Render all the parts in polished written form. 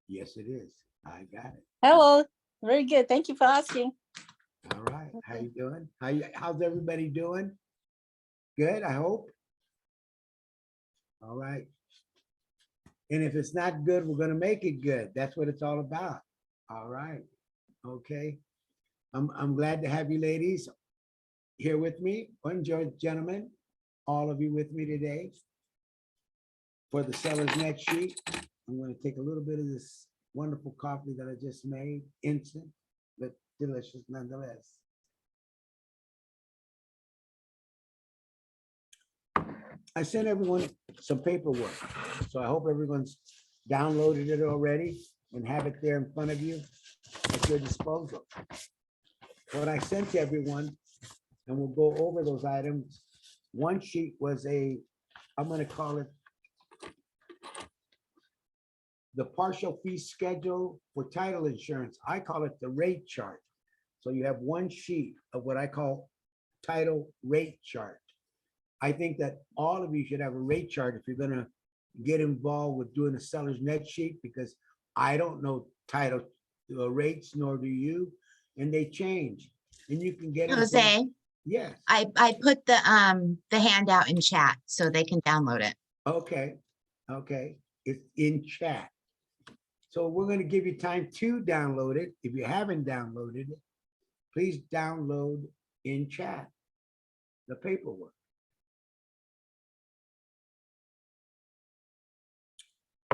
Yes, it is. I got it. Hello. Very good. Thank you for asking. All right. How you doing? How's everybody doing? Good, I hope. All right. And if it's not good, we're gonna make it good. That's what it's all about. All right. Okay. I'm glad to have you ladies here with me. Enjoy, gentlemen, all of you with me today for the seller's net sheet. I'm gonna take a little bit of this wonderful coffee that I just made, instant, but delicious nonetheless. I sent everyone some paperwork, so I hope everyone's downloaded it already and have it there in front of you at your disposal. What I sent to everyone, and we'll go over those items. One sheet was I'm gonna call it the partial fee schedule for title insurance. I call it the rate chart. So you have one sheet of what I call title rate chart. I think that all of you should have a rate chart if you're gonna get involved with doing a seller's net sheet, because I don't know title rates, nor do you, and they change. And you can get. Jose, Yes, I put the handout in chat so they can download it. okay, okay, it's in chat. So we're gonna give you time to download it. If you haven't downloaded it, please download in chat the paperwork.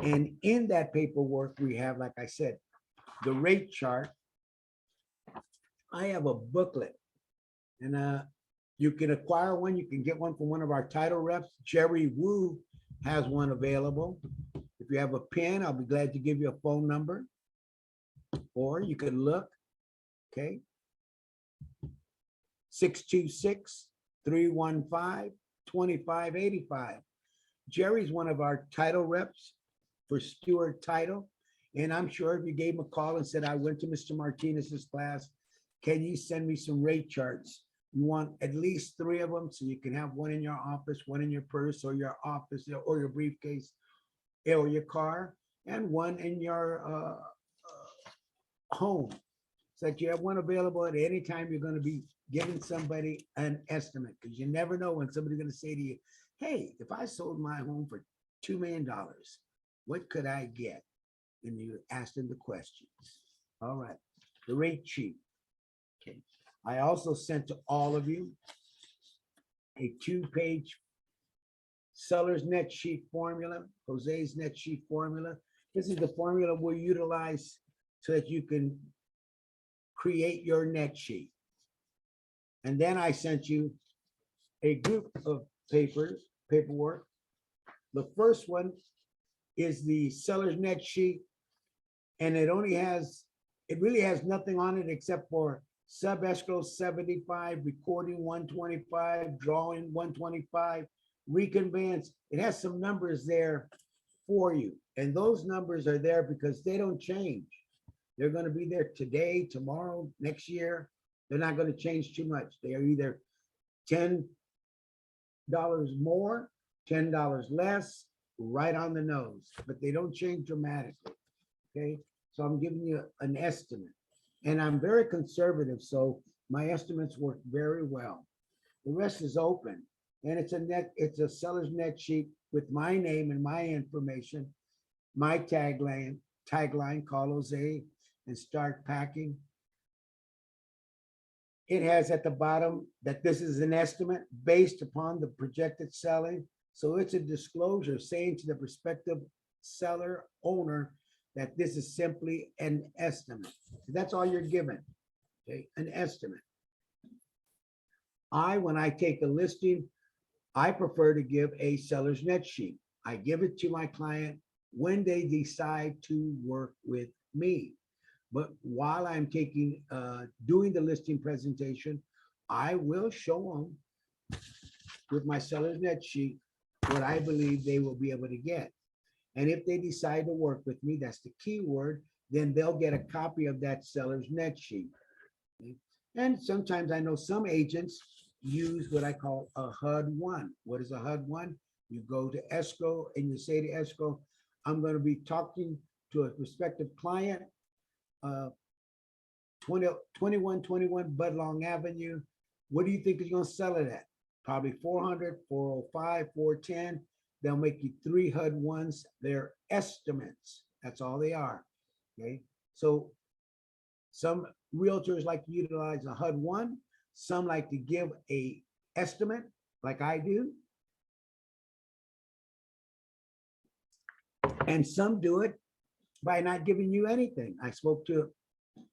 And in that paperwork, we have, like I said, the rate chart. I have a booklet, and you can acquire one. You can get one from one of our title reps. Jerry Wu has one available. If you have a pen, I'll be glad to give you a phone number, or you can look, okay? 626-315-2585. Jerry's one of our title reps for Stewart Title. And I'm sure if you gave him a call and said, I went to Mr. Martinez's class, can you send me some rate charts? You want at least 3 of them, so you can have one in your office, one in your purse or your office or your briefcase or your car, and one in your home. So that you have one available at any time you're going to be giving somebody an estimate, because you never know when somebody's going to say to you, hey, if I sold my home for $2 million, what could I get? And you ask them the questions. All right, the rate sheet. Okay. I also sent to all of you a 2-page seller's net sheet formula, Jose's net sheet formula. This is the formula we'll utilize so that you can create your net sheet. And then I sent you a group of paperwork. The first one is the seller's net sheet, and it really has nothing on it except for sub escrow 75, recording 125, drawing 125, reconveyance. It has some numbers there for you, and those numbers are there because they don't change. They're going to be there today, tomorrow, next year. They're not going to change too much. They are either $10 more, $10 less, right on the nose, but they don't change dramatically. Okay, so I'm giving you an estimate, and I'm very conservative, so my estimates work very well. The rest is open, and it's a seller's net sheet with my name and my information, my tagline, call Jose and start packing. It has at the bottom that this is an estimate based upon the projected selling. So it's a disclosure saying to the prospective seller owner that this is simply an estimate. That's all you're given, okay? An estimate. When I take a listing, I prefer to give a seller's net sheet. I give it to my client when they decide to work with me. But while I'm doing the listing presentation, I will show them with my seller's net sheet what I believe they will be able to get. And if they decide to work with me, that's the key word, then they'll get a copy of that seller's net sheet. And sometimes I know some agents use what I call a HUD-1. What is a HUD-1? You go to escrow and you say to escrow, I'm going to be talking to a prospective client, 2121 Budlong Avenue. What do you think is gonna sell it at? Probably 400, 405, 410. They'll make you 3 HUD ones. They're estimates. That's all they are. Okay, so some realtors like to utilize a HUD one. Some like to give a estimate, like I do. And some do it by not giving you anything. I spoke to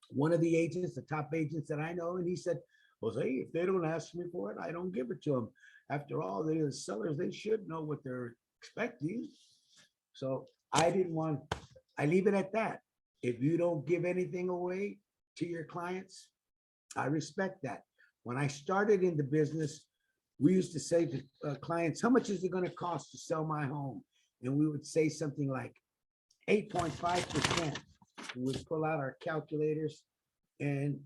one of the agents, the top agents that I know, and he said, well, hey, if they don't ask me for it, I don't give it to them. After all, they're the sellers, they should know what they're expecting. So I leave it at that. If you don't give anything away to your clients, I respect that. When I started in the business, we used to say to clients, how much is it going to cost to sell my home? And we would say something like 8.5%. We would pull out our calculators and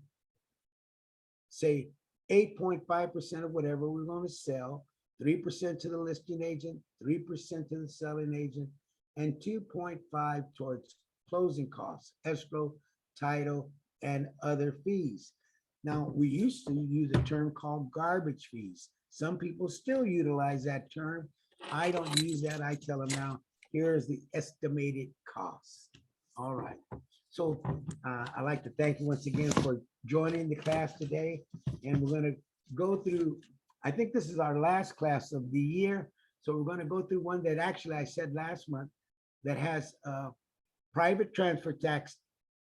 say 8.5% of whatever we're going to sell, 3% to the listing agent, 3% to the selling agent, and 2.5 towards closing costs, escrow, title, and other fees. Now, we used to use a term called garbage fees. Some people still utilize that term. I don't use that. I tell them now, here's the estimated cost. All right. So I'd like to thank you once again for joining the class today. And we're going to go through, I think this is our last class of the year. So we're going to go through one that actually I said last month that has private transfer tax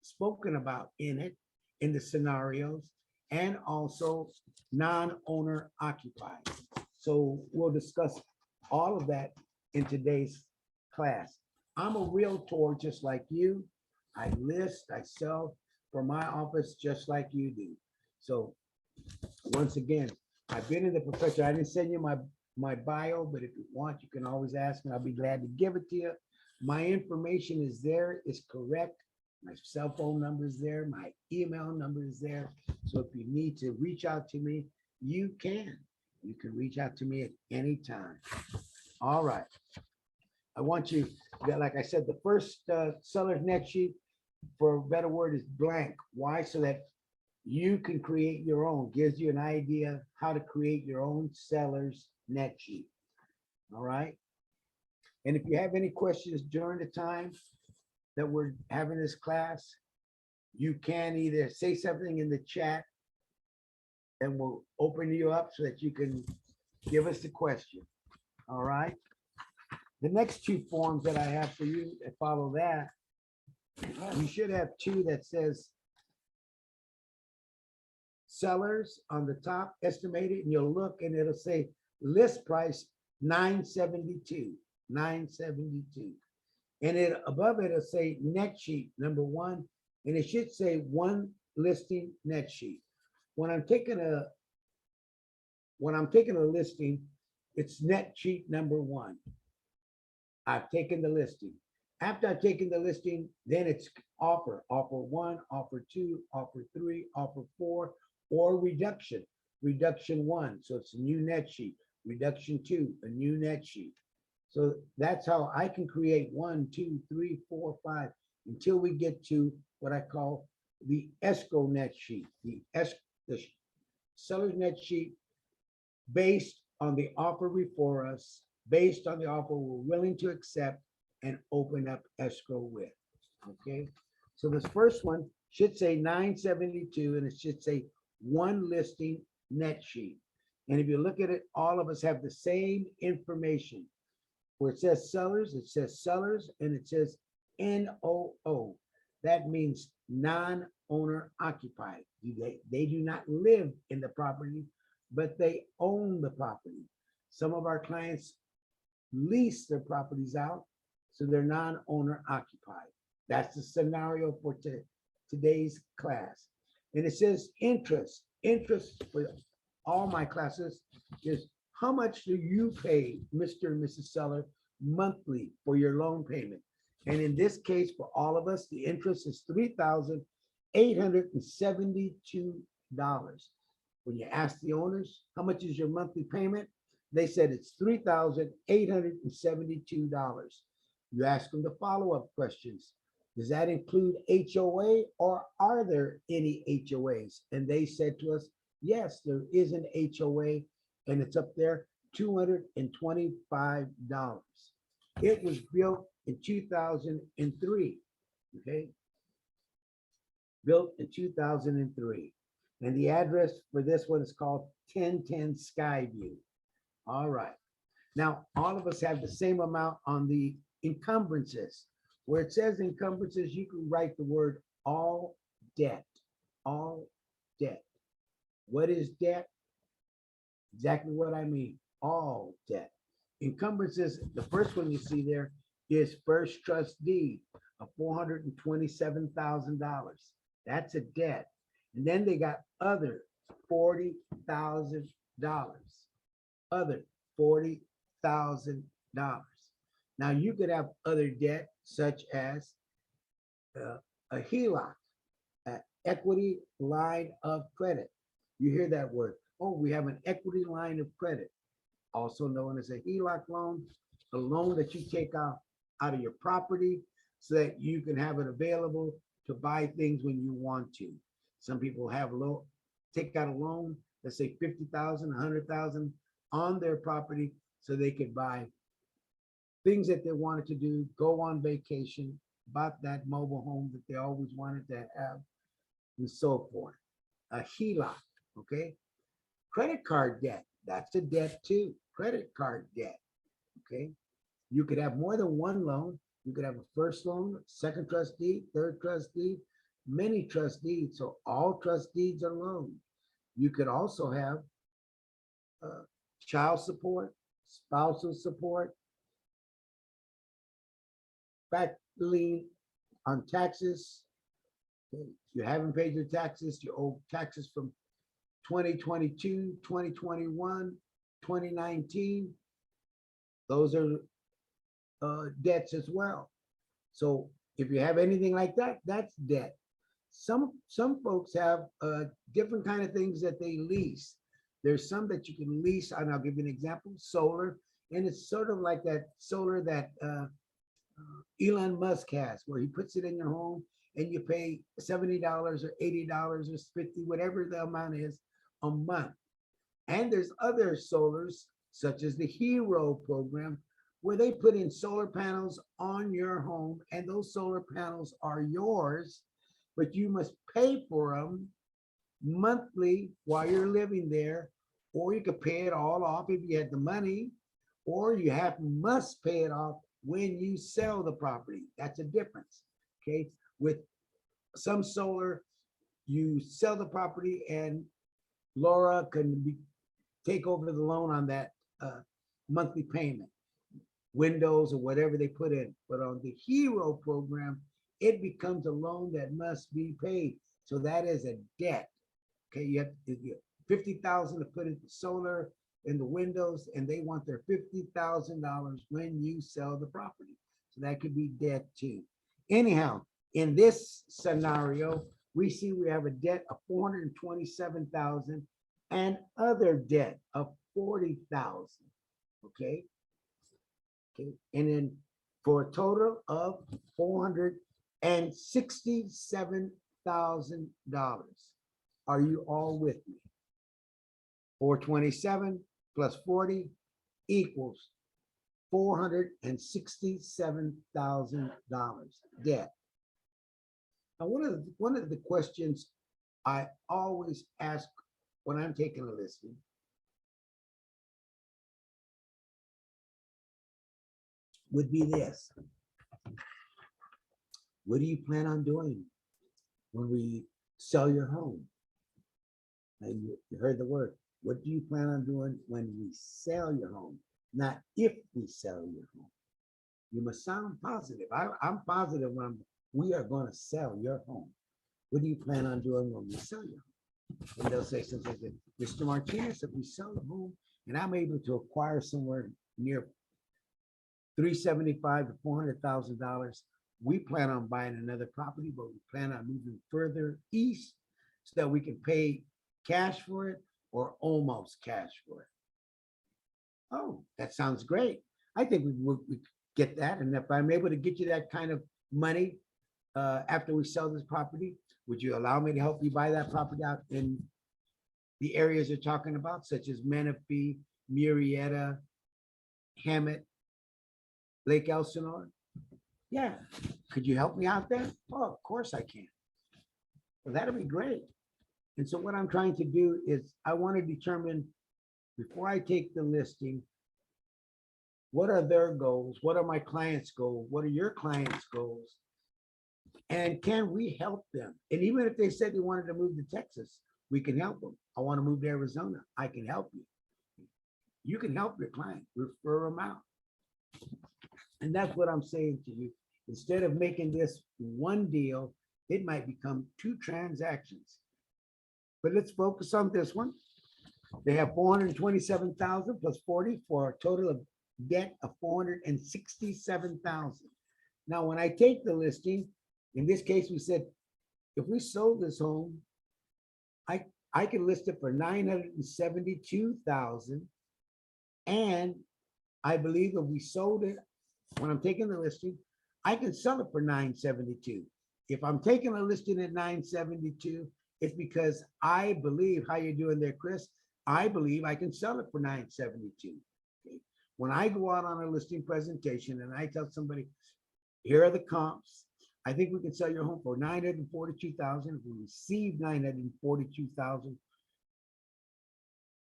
spoken about in it, in the scenarios, and also non-owner occupied. So we'll discuss all of that in today's class. I'm a realtor just like you. I list, I sell for my office just like you do. So once again, I've been in the profession. I didn't send you my bio, but if you want, you can always ask me. I'll be glad to give it to you. My information is there, it's correct. My cell phone number is there, my email number is there. So if you need to reach out to me, you can. You can reach out to me at any time. All right. I want you, like I said, the first seller's net sheet, for a better word, is blank. Why? So that you can create your own. Gives you an idea how to create your own seller's net sheet. All right. And if you have any questions during the time that we're having this class, you can either say something in the chat and we'll open you up so that you can give us the question. All right. The next two forms that I have for you that follow that, you should have two that says sellers on the top estimated, and you'll look and it'll say list price 972, 972. And it above it, it'll say net sheet number 1, and it should say 1 listing net sheet. When I'm taking a listing, it's net sheet number 1. I've taken the listing. After I've taken the listing, then it's offer 1, offer 2, offer 3, offer 4, or reduction 1. So it's a new net sheet. Reduction 2, a new net sheet. So that's how I can create 1, 2, 3, 4, 5 until we get to what I call the escrow net sheet, the seller's net sheet based on the offer before us, based on the offer we're willing to accept and open up escrow with. Okay, so this first one should say 972 and it should say 1 listing net sheet. And if you look at it, all of us have the same information. Where it says sellers, and it says NOO. That means non-owner occupied. They do not live in the property, but they own the property. Some of our clients lease their properties out, so they're non-owner occupied. That's the scenario for today's class. And it says interest. Interest for all my classes is how much do you pay, Mr. and Mrs. Seller, monthly for your loan payment? And in this case, for all of us, the interest is $3,872. When you ask the owners, how much is your monthly payment? They said it's $3,872. You ask them the follow-up questions. Does that include HOA or are there any HOAs? And they said to us, yes, there is an HOA and it's up there, $225. It was built in 2003, okay? Built in 2003. And the address for this one is called 1010 Skyview. All right. Now, all of us have the same amount on the encumbrances. Where it says encumbrances, you can write the word all debt, all debt. What is debt? Exactly what I mean, all debt. Encumbrances, the first one you see there is first trust deed of $427,000. That's a debt. And then they got other $40,000, other $40,000. Now you could have other debt such as a HELOC, equity line of credit. You hear that word. Oh, we have an equity line of credit, also known as a HELOC loan, a loan that you take out of your property so that you can have it available to buy things when you want to. Some people have take out a loan, let's say 50,000, 100,000 on their property so they could buy things that they wanted to do, go on vacation, bought that mobile home that they always wanted to have, and so forth. A HELOC, okay? Credit card debt, that's a debt too. Credit card debt, okay? You could have more than one loan. You could have a first loan, second trust deed, third trust deed, many trust deeds. So all trust deeds are loans. You could also have child support, spousal support, back lien on taxes. You haven't paid your taxes, you owe taxes from 2022, 2021, 2019. Those are debts as well. So if you have anything like that, that's debt. Some folks have different kind of things that they lease. There's some that you can lease, and I'll give you an example, solar, and it's sort of like that solar that Elon Musk has, where he puts it in your home and you pay $70 or $80 or $50, whatever the amount is a month. And there's other solars, such as the Hero program, where they put in solar panels on your home, and those solar panels are yours, but you must pay for them monthly while you're living there, or you could pay it all off if you had the money, or you must pay it off when you sell the property. That's a difference, okay? With some solar, you sell the property and Laura can take over the loan on that monthly payment, windows or whatever they put in. But on the Hero program, it becomes a loan that must be paid. So that is a debt. Okay, you have 50,000 to put into solar in the windows, and they want their $50,000 when you sell the property. So that could be debt too. Anyhow, in this scenario, we see we have a debt of 427,000 and other debt of 40,000. Okay. Okay. And then for a total of $467,000. Are you all with me? 427 plus 40 equals $467,000 debt. Now, one of the questions I always ask when I'm taking a listing would be this: what do you plan on doing when we sell your home? And you heard the word. What do you plan on doing when we sell your home? Not if we sell your home. You must sound positive. I'm positive when we are going to sell your home. What do you plan on doing when we sell your home? And they'll say something like, Mr. Martinez, if we sell the home and I'm able to acquire somewhere near $375,000 to $400,000, we plan on buying another property, but we plan on moving further east so that we can pay cash for it or almost cash for it. Oh, that sounds great. I think we get that. And if I'm able to get you that kind of money after we sell this property, would you allow me to help you buy that property out in the areas you're talking about, such as Menifee, Murrieta, Hammett, Lake Elsinore? Yeah, could you help me out there? Oh, of course I can. Well, that'd be great. And so what I'm trying to do is I want to determine before I take the listing, what are their goals? What are my clients' goals? What are your clients' goals? And can we help them? And even if they said they wanted to move to Texas, we can help them. I want to move to Arizona. I can help you. You can help your client, refer them out. And that's what I'm saying to you. Instead of making this one deal, it might become two transactions. But let's focus on this one. They have 427,000 plus 40 for a total of debt of 467,000. Now, when I take the listing, in this case, we said, if we sold this home, I can list it for 972,000. And I believe if we sold it, when I'm taking the listing, I can sell it for 972. If I'm taking a listing at 972, it's because I believe, how you doing there, Chris? I believe I can sell it for 972. Okay. When I go out on a listing presentation and I tell somebody, here are the comps, I think we can sell your home for 942,000. If we receive 942,000,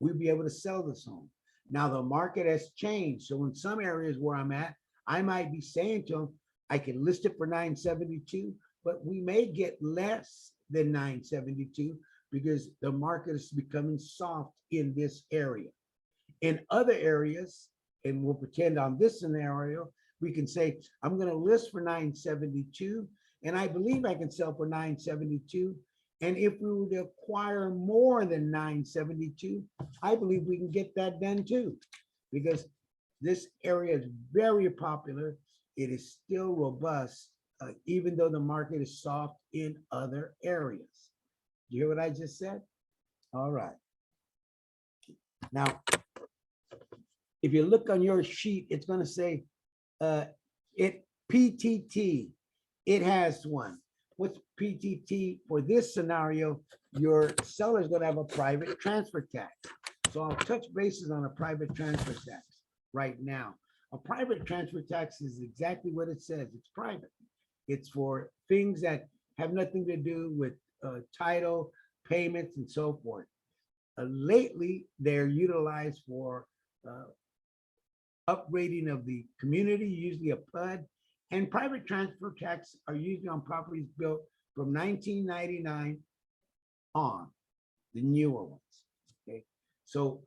we'll be able to sell this home. Now the market has changed. So in some areas where I'm at, I might be saying to them, I can list it for 972, but we may get less than 972 because the market is becoming soft in this area. In other areas, and we'll pretend on this scenario, we can say, I'm going to list for 972, and I believe I can sell for 972. And if we were to acquire more than 972, I believe we can get that done too, because this area is very popular. It is still robust, even though the market is soft in other areas. You hear what I just said? All right. Now, if you look on your sheet, it's going to say PTT. It has one. What's PTT? For this scenario, your seller is going to have a private transfer tax. So I'll touch bases on a private transfer tax right now. A private transfer tax is exactly what it says. It's private. It's for things that have nothing to do with title, payments, and so forth. Lately, they're utilized for upgrading of the community, usually a PUD, and private transfer tax are usually on properties built from 1999 on, the newer ones. Okay, so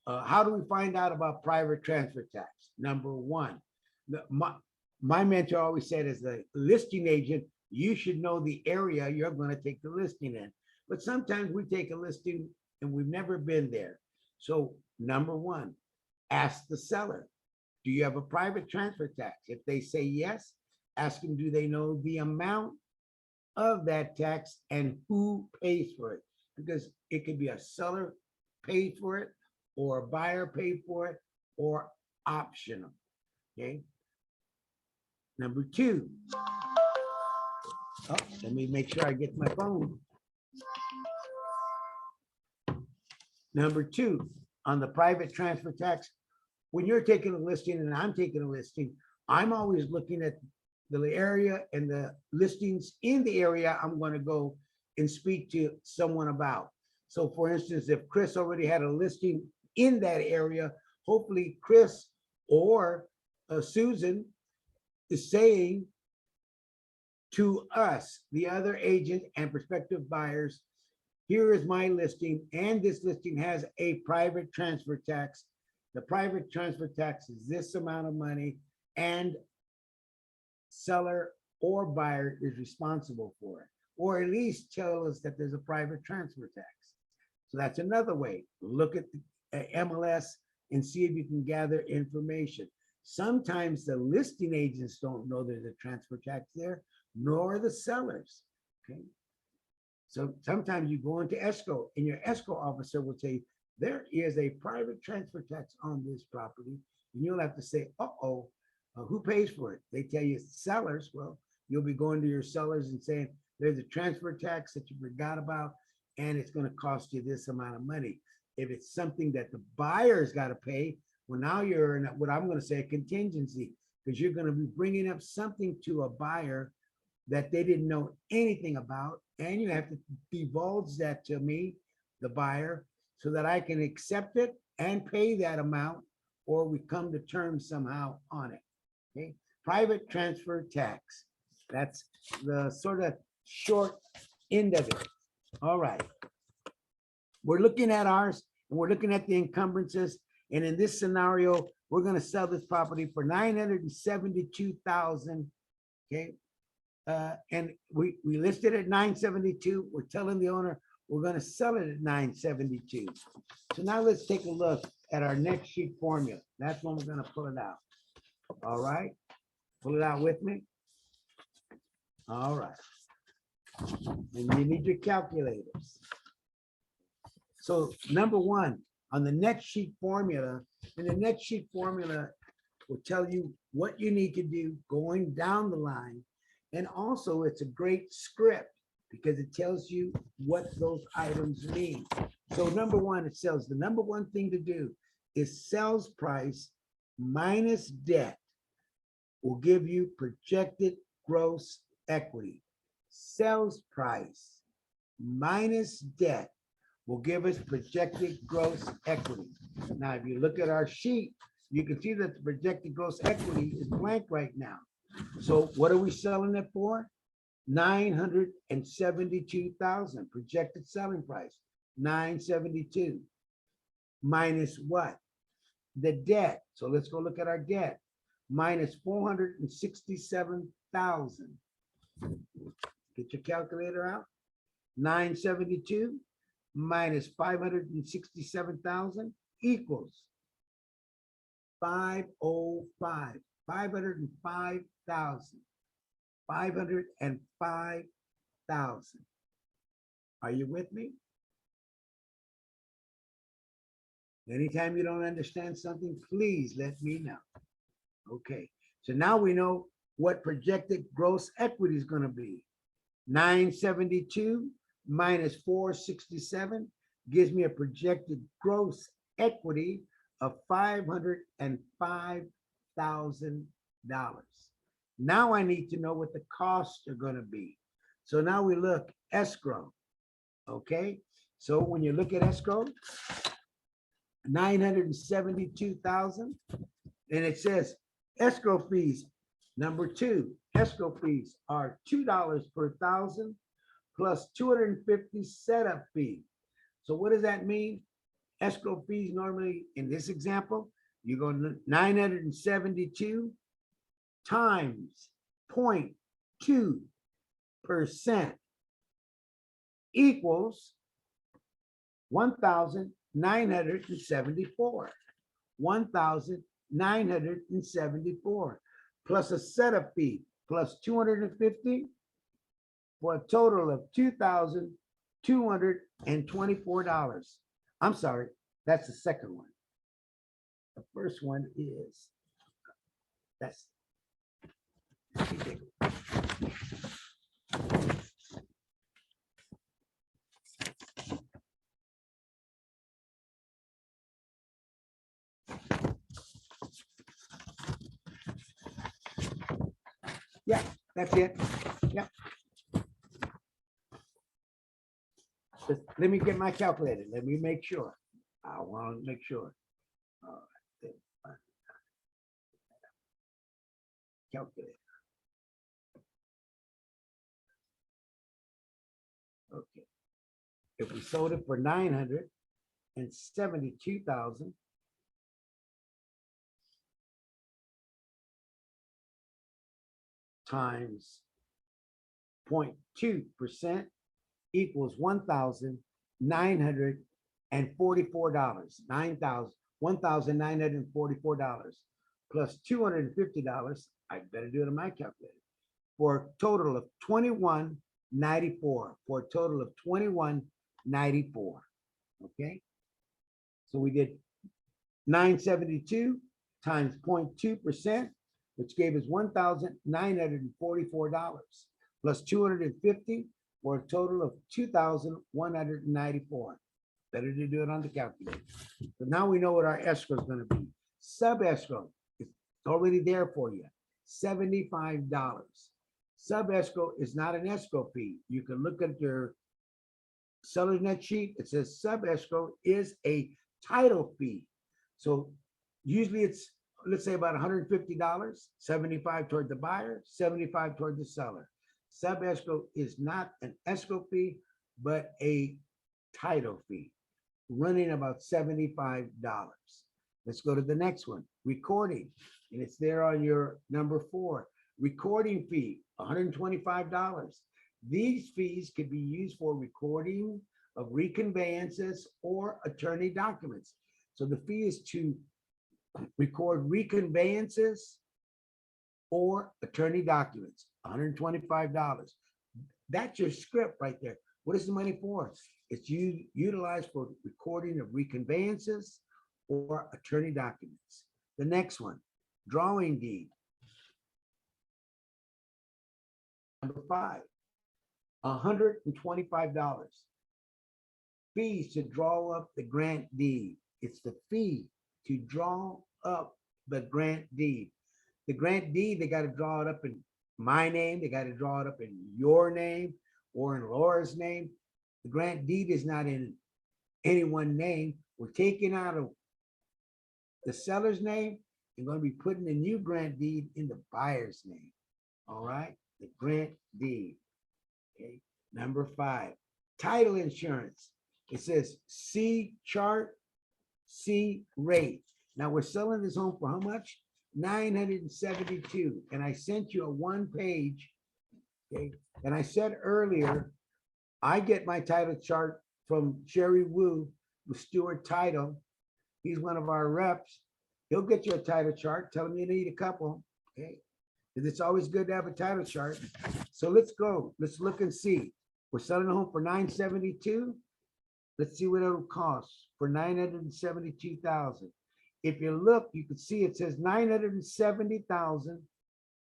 how do we find out about private transfer tax? Number one, my mentor always said, as a listing agent, you should know the area you're going to take the listing in. But sometimes we take a listing and we've never been there. So number one, ask the seller, do you have a private transfer tax? If they say yes, ask them, do they know the amount of that tax and who pays for it? Because it could be a seller paid for it, or a buyer paid for it, or optional. Okay. Number two. Oh, let me make sure I get my phone. Number two, on the private transfer tax, when you're taking a listing and I'm taking a listing, I'm always looking at the area and the listings in the area I'm going to go and speak to someone about. So for instance, if Chris already had a listing in that area, hopefully Chris or Susan is saying to us, the other agent and prospective buyers, here is my listing, and this listing has a private transfer tax. The private transfer tax is this amount of money, and seller or buyer is responsible for it, or at least tell us that there's a private transfer tax. So that's another way. Look at the MLS and see if you can gather information. Sometimes the listing agents don't know there's a transfer tax there, nor the sellers. Okay. So sometimes you go into escrow and your escrow officer will say, there is a private transfer tax on this property. And you'll have to say, uh-oh, who pays for it? They tell you sellers. Well, you'll be going to your sellers and saying, there's a transfer tax that you forgot about, and it's gonna cost you this amount of money. If it's something that the buyer's gotta pay, well, now you're in what I'm gonna say a contingency, because you're gonna be bringing up something to a buyer that they didn't know anything about, and you have to divulge that to me, the buyer, so that I can accept it and pay that amount, or we come to terms somehow on it. Okay, private transfer tax. That's the sort of short end of it. All right. We're looking at ours, and we're looking at the encumbrances, and in this scenario, we're gonna sell this property for 972,000. Okay. And we listed at 972. We're telling the owner we're gonna sell it at 972. So now let's take a look at our next sheet formula. That's when we're gonna pull it out. All right, pull it out with me. All right. And you need your calculators. So number one, on the next sheet formula, and the next sheet formula will tell you what you need to do going down the line. And also it's a great script because it tells you what those items mean. So number one, it says the number one thing to do is sales price minus debt will give you projected gross equity. Sales price minus debt will give us projected gross equity. Now, if you look at our sheet, you can see that the projected gross equity is blank right now. So what are we selling it for? 972,000 projected selling price, 972. Minus what? The debt. So let's go look at our debt. Minus 467,000. Get your calculator out. 972 minus 567,000 equals 505. 505,000. 505,000. Are you with me? Anytime you don't understand something, please let me know. Okay, so now we know what projected gross equity is going to be. 972 minus 467 gives me a projected gross equity of $505,000. Now I need to know what the costs are going to be. So now we look escrow. Okay, so when you look at escrow, 972,000, and it says escrow fees. Number two, escrow fees are $2 per thousand plus 250 setup fee. So what does that mean? Escrow fees normally, in this example, you go 972 times 0.2% equals 1,974. 1,974 plus a setup fee plus 250 for a total of $2,224. I'm sorry, that's the second one. The first one is that's yeah, that's it. Yeah. Let me get my calculator. Let me make sure. I want to make sure. All right. Calculator. Okay. If we sold it for 972,000 times 0.2% equals $1,944. $1,944 plus $250. I better do it on my calculator for a total of $2,194. For a total of $2,194. Okay, so we did 972 times 0.2% which gave us $1,944 plus 250 for a total of 2,194. Better to do it on the calculator. So now we know what our escrow is going to be. Sub escrow is already there for you, $75. Sub escrow is not an escrow fee. You can look at your seller's net sheet. It says sub escrow is a title fee. So usually it's, let's say about $150, 75 toward the buyer, 75 toward the seller. Sub escrow is not an escrow fee, but a title fee, running about $75. Let's go to the next one, recording, and it's there on your number 4. Recording fee, $125. These fees could be used for recording of reconveyances or attorney documents. So the fee is to record reconveyances or attorney documents, $125. That's your script right there. What is the money for? It's utilized for recording of reconveyances or attorney documents. The next one, drawing deed. Number 5, $125. Fees to draw up the grant deed. It's the fee to draw up the grant deed. The grant deed, they got to draw it up in my name. They got to draw it up in your name or in Laura's name. The grant deed is not in any one name. We're taking out of the seller's name and going to be putting the new grant deed in the buyer's name. All right, the grant deed. Okay, number 5, title insurance. It says C chart, C rate. Now we're selling this home for how much? $972. And I sent you a 1-page. Okay, and I said earlier, I get my title chart from Jerry Wu with Stewart Title. He's one of our reps. He'll get you a title chart. Tell him you need a couple. Okay, because it's always good to have a title chart. So let's go. Let's look and see. We're selling a home for $972. Let's see what it'll cost for $972,000. If you look, you can see it says $970,001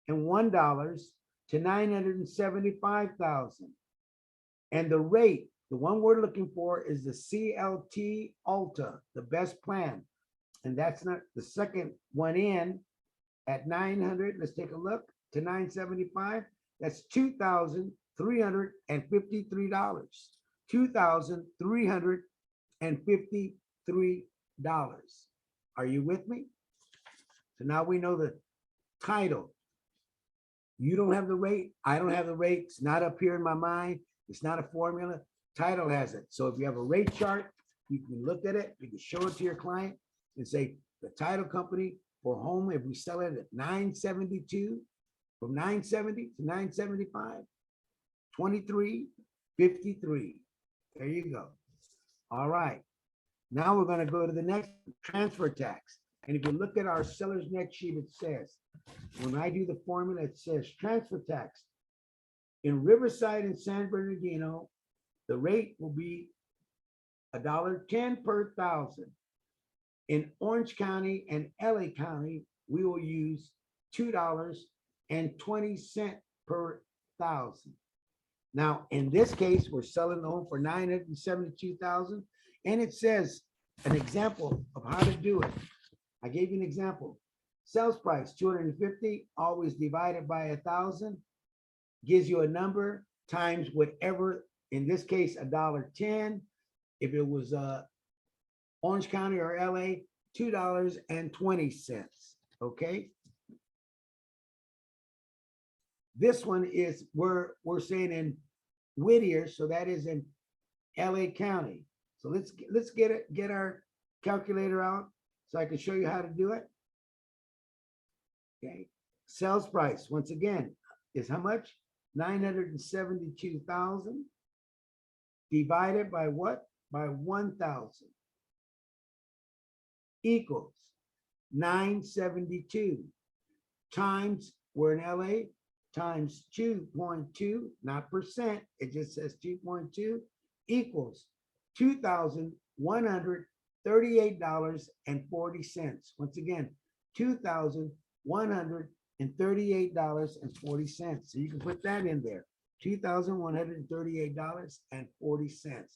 to $975,000. And the rate, the one we're looking for is the CLT Alta, the best plan. And that's not the second one in at 900. Let's take a look to 975. That's $2,353. $2,353. Are you with me? So now we know the title. You don't have the rate. I don't have the rate. It's not up here in my mind. It's not a formula. Title has it. So if you have a rate chart, you can look at it. You can show it to your client and say the title company for home, if we sell it at 972, from 970 to 975, 2353. There you go. All right. Now we're going to go to the next transfer tax. And if you look at our seller's net sheet, it says, when I do the formula, it says transfer tax. In Riverside and San Bernardino, the rate will be $1.10 per thousand. In Orange County and LA County, we will use $2.20 per thousand. Now, in this case, we're selling the home for $972,000, and it says an example of how to do it. I gave you an example. Sales price $250, always divided by 1,000, gives you a number times whatever. In this case, $1.10. If it was Orange County or LA, $2.20. Okay. This one is we're saying in Whittier, so that is in LA County. So let's get our calculator out so I can show you how to do it. Okay. Sales price, once again, is how much? 972,000 divided by what? By 1,000 equals 972 times, we're in LA, times 2.2, not percent, it just says 2.2, equals $2,138.40. Once again, $2,138.40. and $38.40. So you can put that in there, $2,138.40.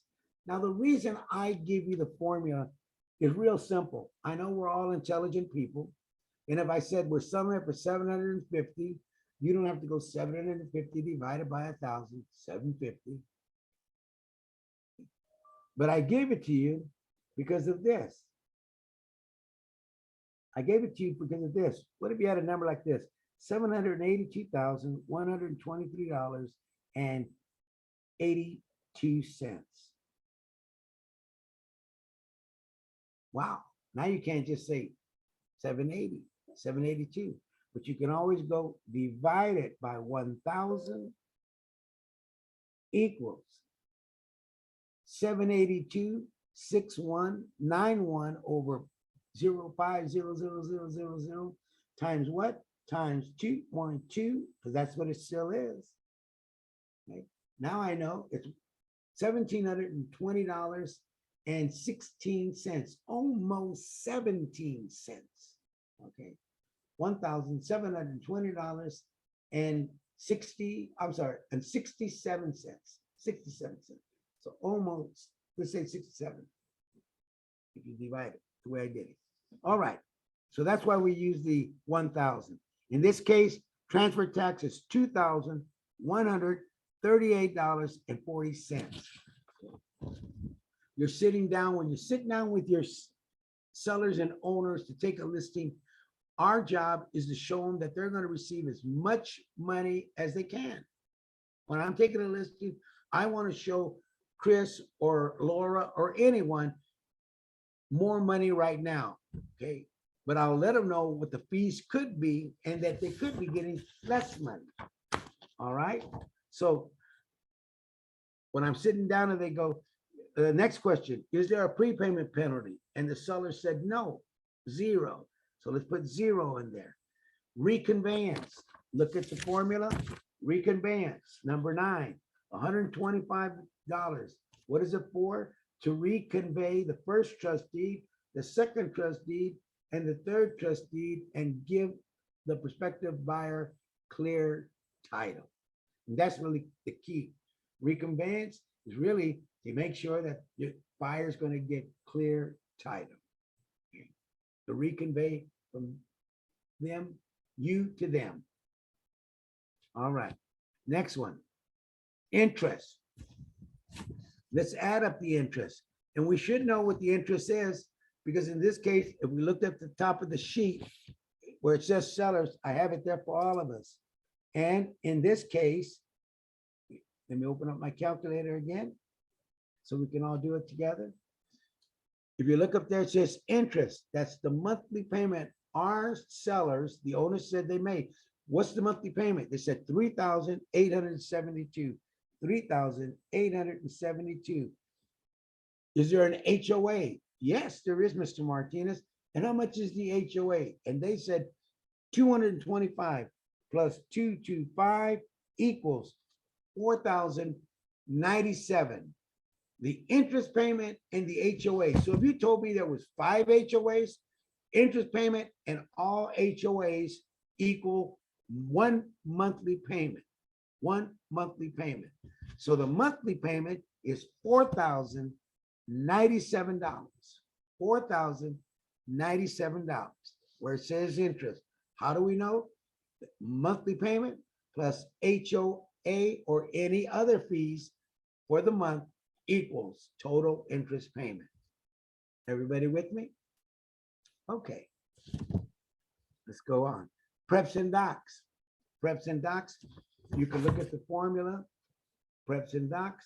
Now, the reason I give you the formula is real simple. I know we're all intelligent people. And if I said we're selling it for 750, you don't have to go 750 divided by 1,000, 750. But I gave it to you because of this. I gave it to you because of this. What if you had a number like this? $782,123.82. Wow. Now you can't just say 780, 782, but you can always go divide it by 1,000 equals 782,6191 over 0.50000 times what? Times 2.2, because that's what it still is. Okay. Now I know it's $1,720.16, almost 17 cents. Okay. $1,720.60, I'm sorry, and 67 cents. 67 cents. So almost, let's say 67. If you divide it the way I did it. All right. So that's why we use the 1,000. In this case, transfer tax is $2,138.40. You're sitting down, when you sit down with your sellers and owners to take a listing, our job is to show them that they're going to receive as much money as they can. When I'm taking a listing, I want to show Chris or Laura or anyone more money right now, okay? But I'll let them know what the fees could be and that they could be getting less money, all right? So when I'm sitting down and they go, the next question, is there a prepayment penalty? And the seller said, no, 0. So let's put 0 in there. Reconveyance, look at the formula, reconveyance, number 9, $125. What is it for? To reconvey the first trust deed, the second trust deed, and the third trust deed, and give the prospective buyer clear title. And that's really the key. Reconveyance is really to make sure that your buyer is going to get clear title. Okay. To reconvey from them, you to them. All right. Next one. Interest. Let's add up the interest. And we should know what the interest is, because in this case, if we looked at the top of the sheet where it says sellers, I have it there for all of us. And in this case, let me open up my calculator again so we can all do it together. If you look up there, it says interest. That's the monthly payment our sellers, the owners, said they made. What's the monthly payment? They said $3,872. $3,872. Is there an HOA? Yes, there is, Mr. Martinez. And how much is the HOA? And they said 225 plus 225 equals 4,097. The interest payment and the HOA. So if you told me there was 5 HOAs, interest payment and all HOAs equal 1 monthly payment. 1 monthly payment. So the monthly payment is $4,097. $4,097, where it says interest. How do we know? Monthly payment plus HOA or any other fees for the month equals total interest payment. Everybody with me? Okay. Let's go on. Preps and docs. Preps and docs. You can look at the formula. Preps and docs.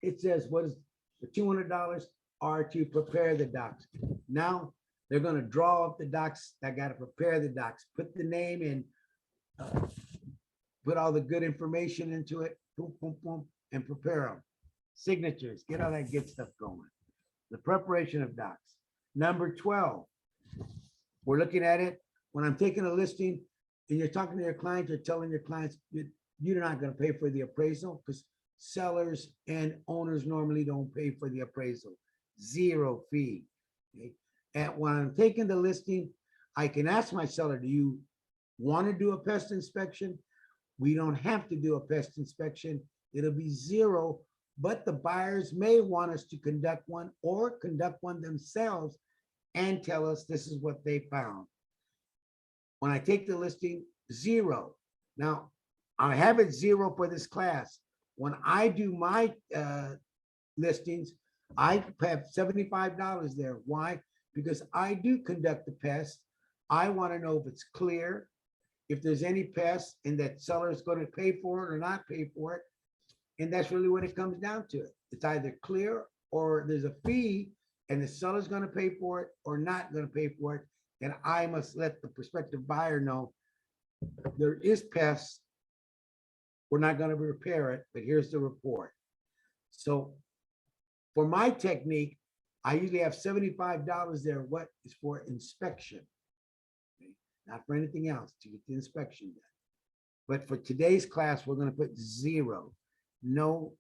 It says what is the $200 are to prepare the docs. Now they're going to draw up the docs. I got to prepare the docs, put the name in, put all the good information into it, boom, boom, boom, and prepare them. Signatures, get all that good stuff going. The preparation of docs. Number 12, we're looking at it. When I'm taking a listing and you're talking to your clients, you're telling your clients you're not going to pay for the appraisal, because sellers and owners normally don't pay for the appraisal. 0 fee. Okay? And when I'm taking the listing, I can ask my seller, do you want to do a pest inspection, we don't have to do a pest inspection. It'll be zero, but the buyers may want us to conduct one or conduct one themselves and tell us this is what they found. When I take the listing, zero. Now, I have it zero for this class. When I do my listings, I have $75 there. Why? Because I do conduct the pest. I want to know if it's clear, if there's any pests, and that seller is going to pay for it or not pay for it. And that's really what it comes down to. It's either clear or there's a fee and the seller's going to pay for it or not going to pay for it. And I must let the prospective buyer know there is pests. We're not going to repair it, but here's the report. So for my technique, I usually have $75 there. What is for inspection? Okay, not for anything else, to get the inspection done. But for today's class, we're going to put zero. No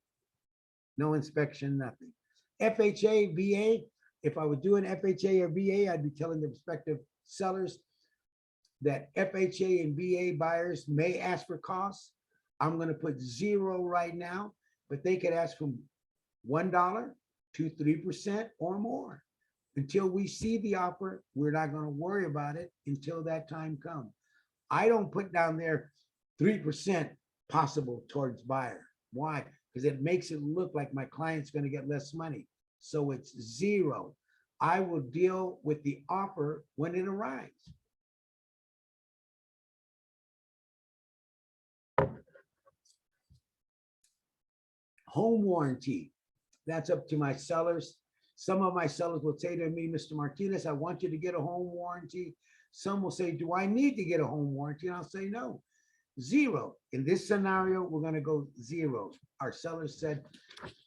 inspection, nothing. FHA, VA, if I would do an FHA or VA, I'd be telling the prospective sellers that FHA and VA buyers may ask for costs. I'm going to put zero right now, but they could ask from $1 to 3% or more. Until we see the offer, we're not going to worry about it until that time comes. I don't put down there 3% possible towards buyer. Why? Because it makes it look like my client's going to get less money. So it's zero. I will deal with the offer when it arrives. Home warranty. That's up to my sellers. Some of my sellers will say to me, Mr. Martinez, I want you to get a home warranty. Some will say, do I need to get a home warranty? And I'll say, no, zero. In this scenario, we're going to go zero. Our sellers said,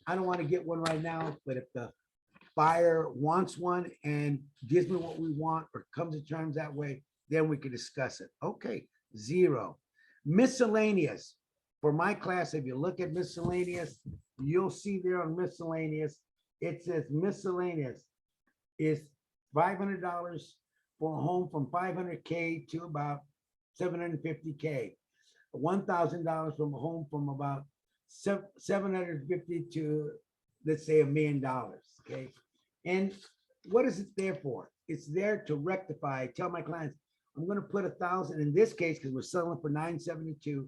I don't want to get one right now, but if the buyer wants one and gives me what we want or comes to terms that way, then we can discuss it. Okay, zero. Miscellaneous. For my class, if you look at miscellaneous, you'll see there on miscellaneous, it says miscellaneous is $500 for a home from 500K to about 750K. $1,000 from a home from about 750 to, let's say, $1 million. Okay. And what is it there for? It's there to rectify. I tell my clients, I'm going to put 1,000 in this case because we're selling for $972,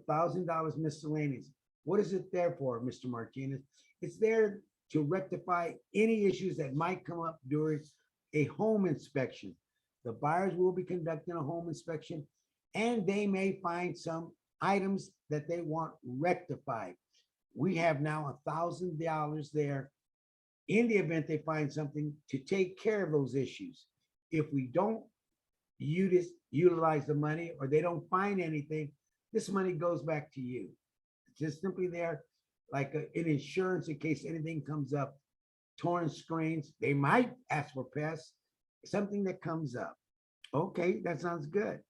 $1,000 miscellaneous. What is it there for, Mr. Martinez? It's there to rectify any issues that might come up during a home inspection. The buyers will be conducting a home inspection and they may find some items that they want rectified. We have now $1,000 there in the event they find something to take care of those issues. If we don't utilize the money or they don't find anything, this money goes back to you. It's just simply there like an insurance in case anything comes up. Torn screens, they might ask for pests, something that comes up. Okay, that sounds good.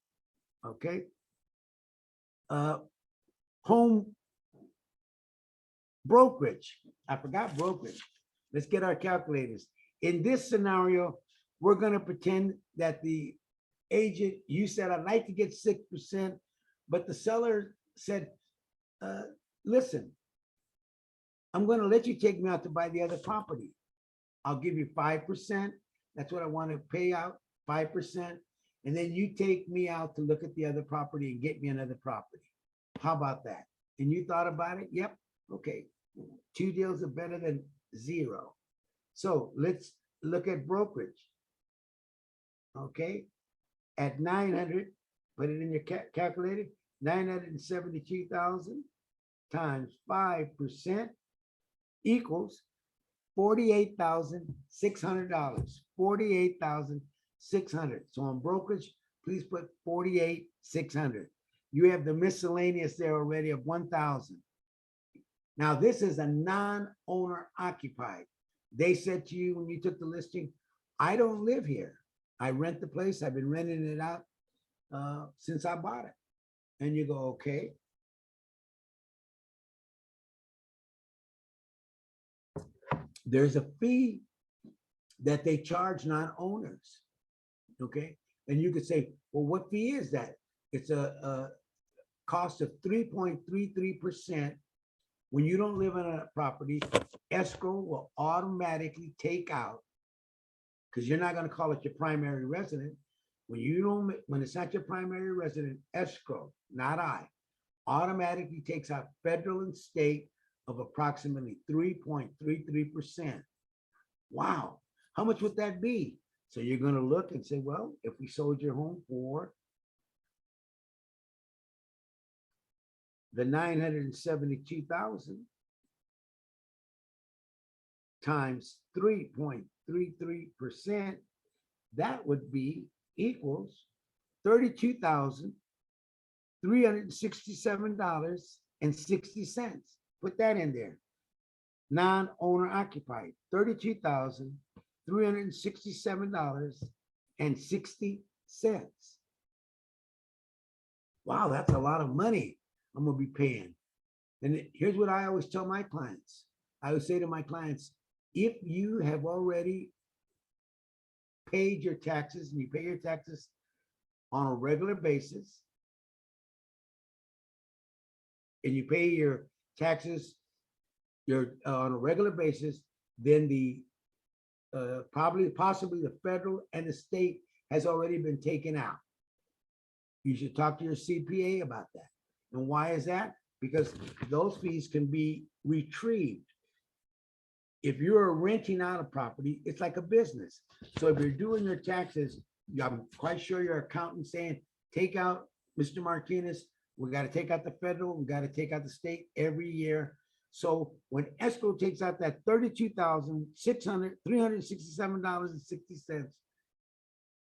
Okay. Home brokerage. I forgot brokerage. Let's get our calculators. In this scenario, we're going to pretend that the agent, you said, I'd like to get 6%, but the seller said, listen, I'm going to let you take me out to buy the other property. I'll give you 5%. That's what I want to pay out, 5%. And then you take me out to look at the other property and get me another property. How about that? And you thought about it? Yep. Okay. 2 deals are better than 0. So let's look at brokerage. Okay. At 900, put it in your calculator, 972,000 times 5% equals $48,600. 48,600. So on brokerage, please put 48,600. You have the miscellaneous there already of 1,000. Now this is a non-owner occupied. They said to you when you took the listing, I don't live here. I rent the place. I've been renting it out since I bought it. And you go, okay. There's a fee that they charge non-owners. Okay. And you could say, well, what fee is that? It's a cost of 3.33%. When you don't live in a property, escrow will automatically take out, because you're not gonna call it your primary resident. When you don't, when it's not your primary resident, escrow, not I, automatically takes out federal and state of approximately 3.33%. Wow, how much would that be? So you're gonna look and say, well, if we sold your home for the 972,000 times 3.33%, that would be equals $32,367.60. Put that in there. Non-owner occupied, $32,367.60. Wow, that's a lot of money I'm gonna be paying. And here's what I always tell my clients. I would say to my clients, if you have already paid your taxes and you pay your taxes on a regular basis, and you pay your taxes on a regular basis, then the possibly the federal and the state has already been taken out. You should talk to your CPA about that. And why is that? Because those fees can be retrieved. If you're renting out a property, it's like a business. So if you're doing your taxes, I'm quite sure your accountant saying, take out, Mr. Martinez, we got to take out the federal, we got to take out the state every year. So when escrow takes out that $32,367.60,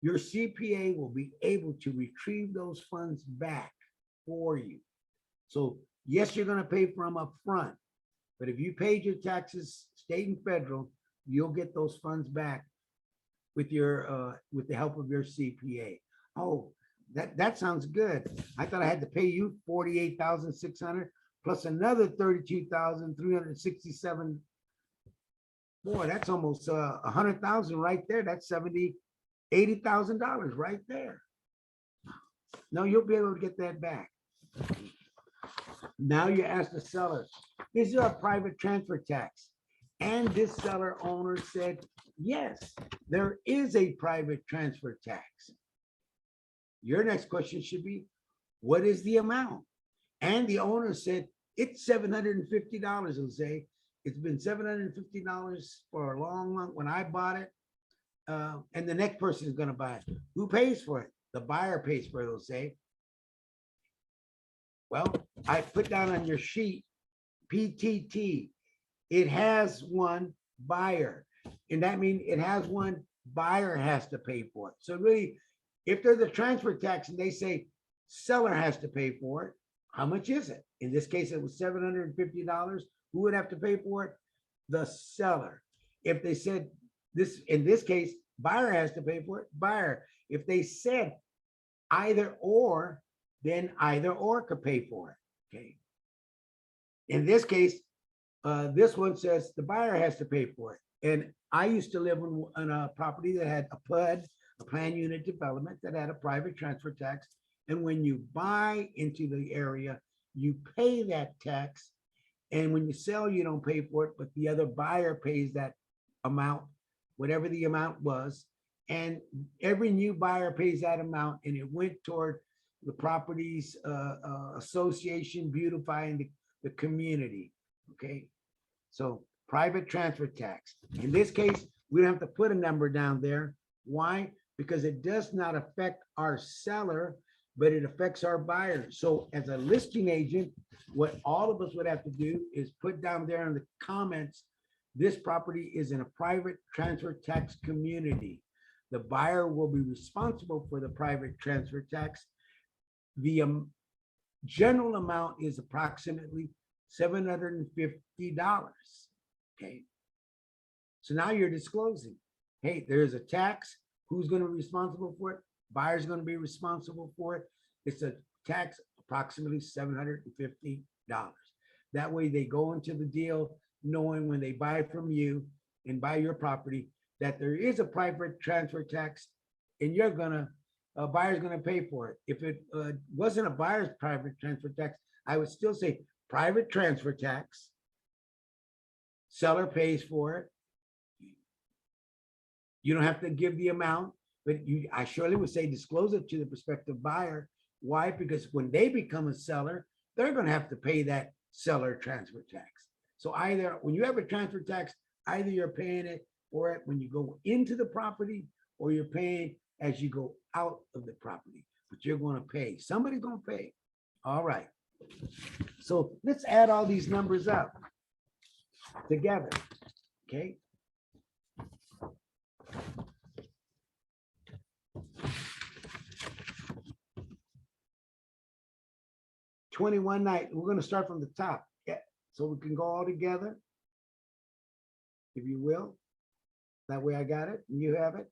your CPA will be able to retrieve those funds back for you. So yes, you're going to pay for them up front, but if you paid your taxes, state and federal, you'll get those funds back with your with the help of your CPA. Oh, that sounds good. I thought I had to pay you $48,600 plus another $32,367. Boy, that's almost $100,000 right there. That's $80,000 right there. No, you'll be able to get that back. Now you ask the seller, is there a private transfer tax? And this seller owner said, yes, there is a private transfer tax. Your next question should be, what is the amount? And the owner said, it's $750, Jose. It's been $750 for a long, when I bought it. And the next person is going to buy it. Who pays for it? The buyer pays for it, Jose. Well, I put down on your sheet, PTT. It has one buyer. And that means it has one buyer has to pay for it. So really, if there's a transfer tax and they say seller has to pay for it, how much is it? In this case, it was $750. Who would have to pay for it? The seller. If they said this, in this case, buyer has to pay for it, buyer. If they said either or, then either or could pay for it. Okay. In this case, this one says the buyer has to pay for it. And I used to live on a property that had a PUD, a planned unit development, that had a private transfer tax. And when you buy into the area, you pay that tax. And when you sell, you don't pay for it, but the other buyer pays that amount, whatever the amount was. And every new buyer pays that amount, and it went toward the properties association beautifying the community. Okay. So private transfer tax. In this case, we don't have to put a number down there. Why? Because it does not affect our seller, but it affects our buyer. So as a listing agent, what all of us would have to do is put down there in the comments, this property is in a private transfer tax community. The buyer will be responsible for the private transfer tax. The general amount is approximately $750. Okay. So now you're disclosing, hey, there's a tax. Who's going to be responsible for it? Buyer's going to be responsible for it. It's a tax approximately $750. That way they go into the deal knowing when they buy from you and buy your property that there is a private transfer tax, and you're going to a buyer's gonna pay for it. If it wasn't a buyer's private transfer tax, I would still say private transfer tax. Seller pays for it. You don't have to give the amount, but I surely would say disclose it to the prospective buyer. Why? Because when they become a seller, they're gonna have to pay that seller transfer tax. So either, when you have a transfer tax, either you're paying it for it when you go into the property, or you're paying as you go out of the property, but you're gonna pay. Somebody's gonna pay. All right. So let's add all these numbers up together, okay? $21 night, we're gonna start from the top, yeah, so we can go all together, if you will. That way I got it, and you have it.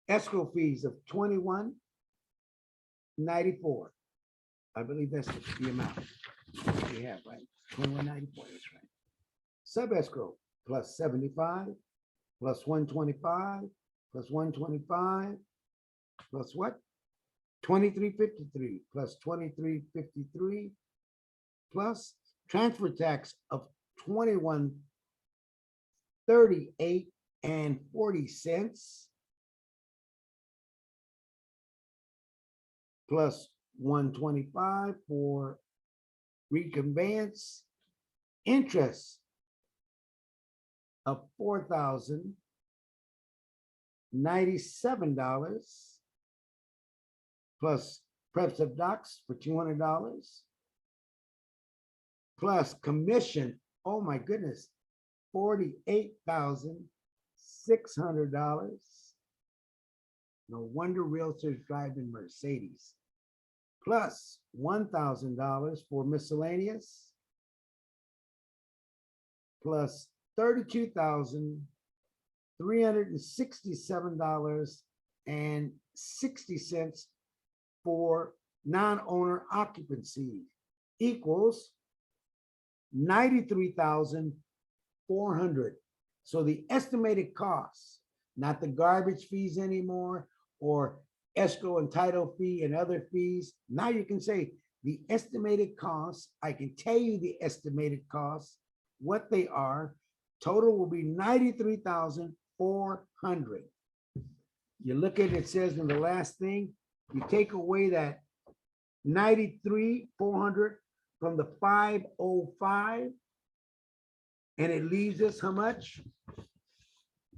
Escrow fees of $21.94. I believe that's the amount we have, right? $21.94, that's right. Sub escrow plus 75, plus 125, plus 125, plus what? 2353, plus 2353, plus transfer tax of 21.38 plus 125 for reconveyance, interest of $4,097 plus preps of docs for $200 plus commission, oh my goodness, $48,600. No wonder realtors driving Mercedes. Plus $1,000 for miscellaneous, plus $32,367.60 for non-owner occupancy, equals $93,400. So the estimated costs, not the garbage fees anymore, or escrow and title fee and other fees. Now you can say the estimated costs. I can tell you the estimated costs, what they are. Total will be $93,400. You look at it, it says in the last thing, you take away that $93,400 from the 505, and it leaves us how much?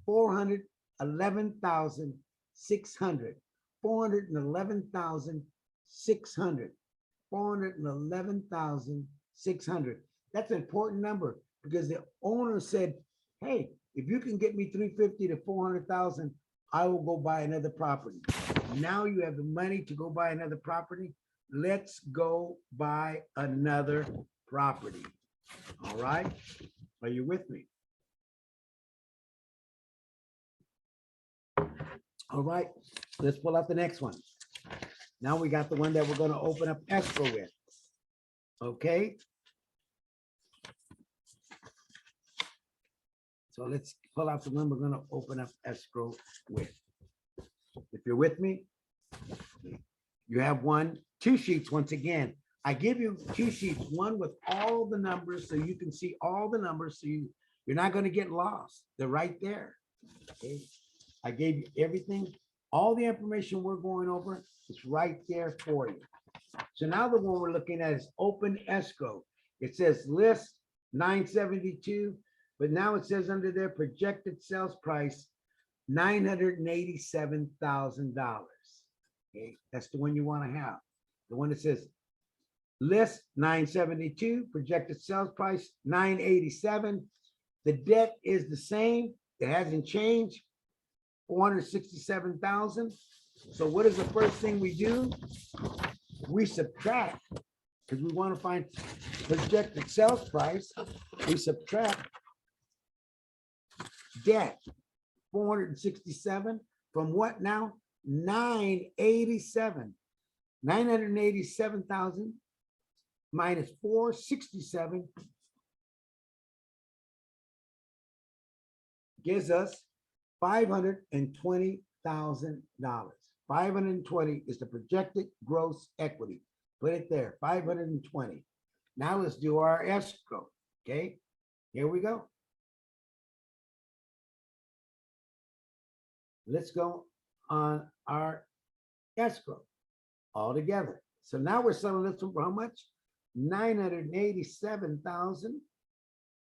$411,600. $411,600. $411,600. That's an important number, because the owner said, hey, if you can get me $350,000 to $400,000, I will go buy another property. Now you have the money to go buy another property. Let's go buy another property. All right? Are you with me? All right, let's pull out the next one. Now we got the one that we're going to open up escrow with. Okay. So let's pull out the one we're going to open up escrow with. If you're with me, you have two sheets. Once again, I give you two sheets, one with all the numbers so you can see all the numbers, so you're not going to get lost. They're right there. Okay. I gave you everything, all the information we're going over is right there for you. So now the one we're looking at is open escrow. It says list 972, but now it says under their projected sales price, $987,000. Okay, that's the one you want to have. The one that says list 972, projected sales price 987. The debt is the same. It hasn't changed. 467,000. So what is the first thing we do? We subtract, because we want to find projected sales price. We subtract debt, 467 from what now? 987. 987,000 minus 467 gives us $520,000. 520 is the projected gross equity. Put it there, 520. Now let's do our escrow, okay? Here we go. Let's go on our escrow all together. So now we're selling this one for how much? 987,000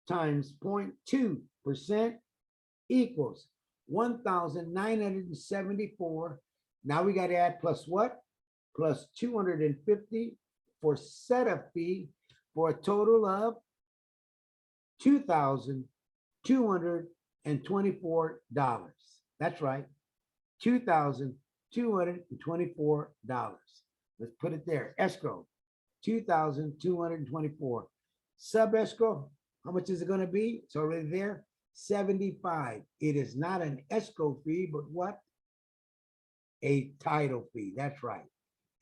times 0.2% equals 1,974. Now we got to add plus what? Plus 250 for setup fee for a total of $2,224. That's right, $2,224. Let's put it there. Escrow, 2,224. Sub escrow, how much is it going to be? It's already there. 75. It is not an escrow fee, but what? A title fee. That's right.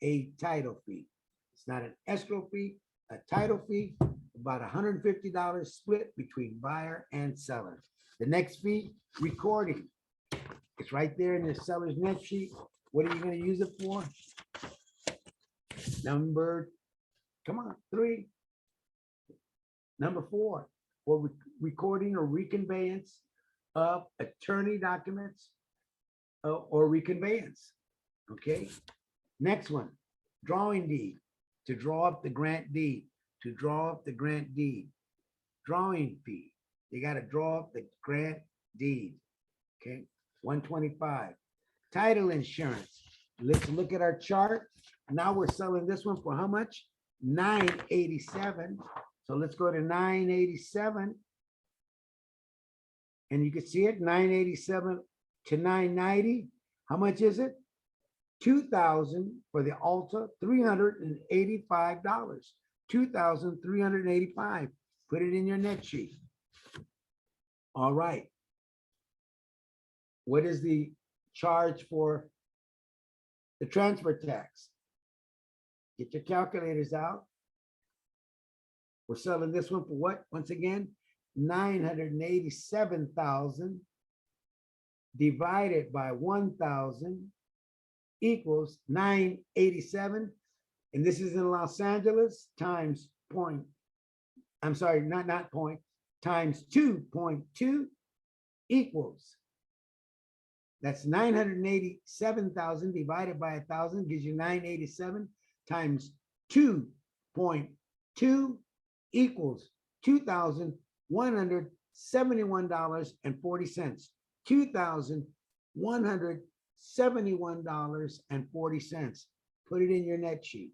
A title fee. It's not an escrow fee, a title fee, about $150 split between buyer and seller. The next fee, recording. It's right there in the seller's net sheet. What are you going to use it for? Number, come on, 3. Number 4, for recording or reconveyance of attorney documents or reconveyance. Okay. Next one, drawing deed, to draw up the grant deed, to draw up the grant deed. Drawing fee, you got to draw up the grant deed. Okay, 125. Title insurance. Let's look at our chart. Now we're selling this one for how much? 987. So let's go to 987. And you can see it, 987 to 990. How much is it? 2,000 for the Alta, $385. 2,385. Put it in your net sheet. All right. What is the charge for the transfer tax? Get your calculators out. We're selling this one for what? Once again, 987,000 divided by 1,000 equals 987. And this is in Los Angeles times point. I'm sorry, not point, times 2.2 equals. That's 987,000 divided by 1,000 gives you 987 times 2.2 equals $2,171.40. $2,171.40. Put it in your net sheet.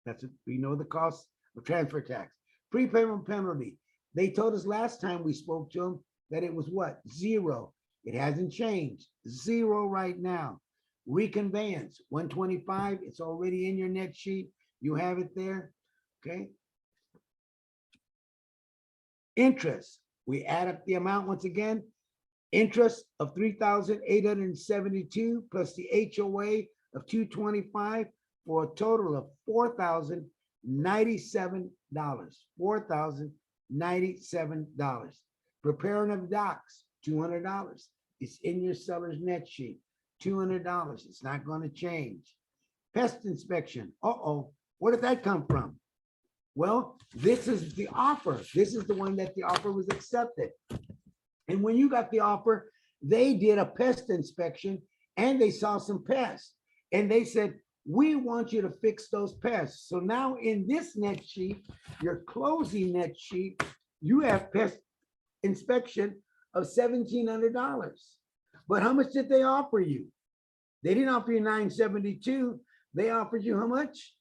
That's it. We know the cost of transfer tax. Prepayment penalty. They told us last time we spoke to them that it was what? 0. It hasn't changed. 0 right now. Reconveyance, 125. It's already in your net sheet. You have it there. Okay. Interest. We add up the amount once again. Interest of $3,872 plus the HOA of $225 for a total of $4,097. $4,097. Preparing of docs, $200. It's in your seller's net sheet. $200. It's not going to change. Pest inspection. Where did that come from? Well, this is the offer. This is the one that the offer was accepted. And when you got the offer, they did a pest inspection and they saw some pests. And they said, we want you to fix those pests. So now in this net sheet, your closing net sheet, you have pest inspection of $1,700. But how much did they offer you? They didn't offer you $972. They offered you how much?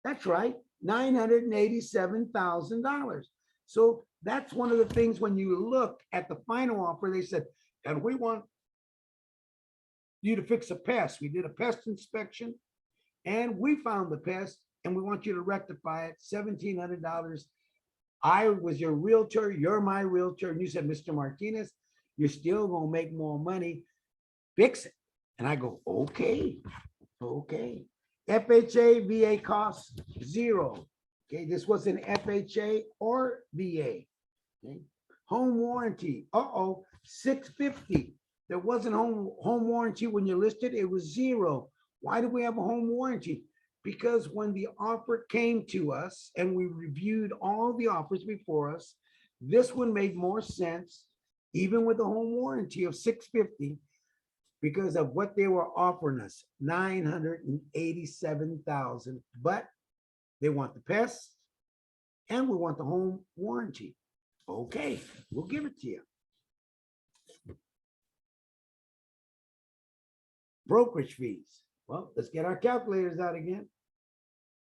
That's right, $987,000. So that's one of the things when you look at the final offer, they said, and we want you to fix a pest. We did a pest inspection and we found the pest and we want you to rectify it, $1,700. I was your realtor, you're my realtor. And you said, Mr. Martinez, you're still gonna make more money, fix it. And I go, okay. FHA, VA costs, 0. Okay, this was an FHA or VA. Okay. Home warranty, $650. There wasn't home warranty when you listed, it was 0. Why do we have a home warranty? Because when the offer came to us and we reviewed all the offers before us, this one made more sense, even with a home warranty of $650, because of what they were offering us, $987,000. But they want the pests and we want the home warranty. Okay, we'll give it to you. Brokerage fees. Well, let's get our calculators out again.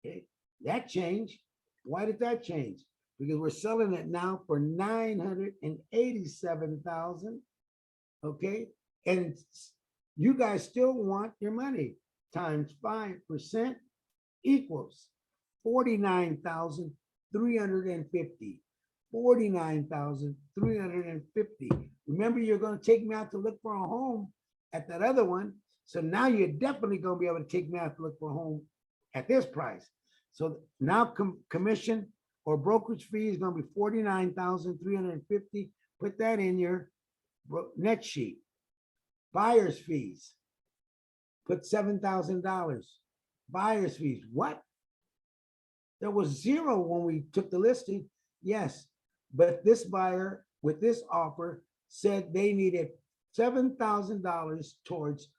Okay, that changed. Why did that change? Because we're selling it now for $987,000. Okay, and you guys still want your money times 5% equals 49,350. 49,350. Remember, you're going to take me out to look for a home at that other one. So now you're definitely going to be able to take me out to look for a home at this price. So now commission or brokerage fee is going to be 49,350. Put that in your net sheet. Buyer's fees. Put $7,000. Buyer's fees. What? There was 0 when we took the listing. Yes, but this buyer with this offer said they needed $7,000 towards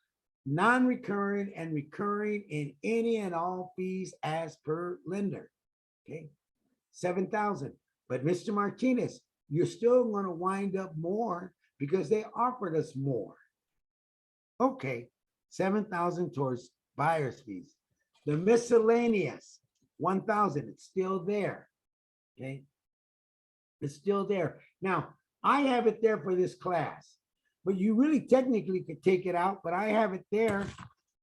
non-recurring and recurring in any and all fees as per lender. Okay, 7,000. But Mr. Martinez, you're still going to wind up more because they offered us more. Okay, 7,000 towards buyer's fees. The miscellaneous, 1,000. It's still there. Okay, it's still there. Now I have it there for this class. But you really technically could take it out, but I have it there,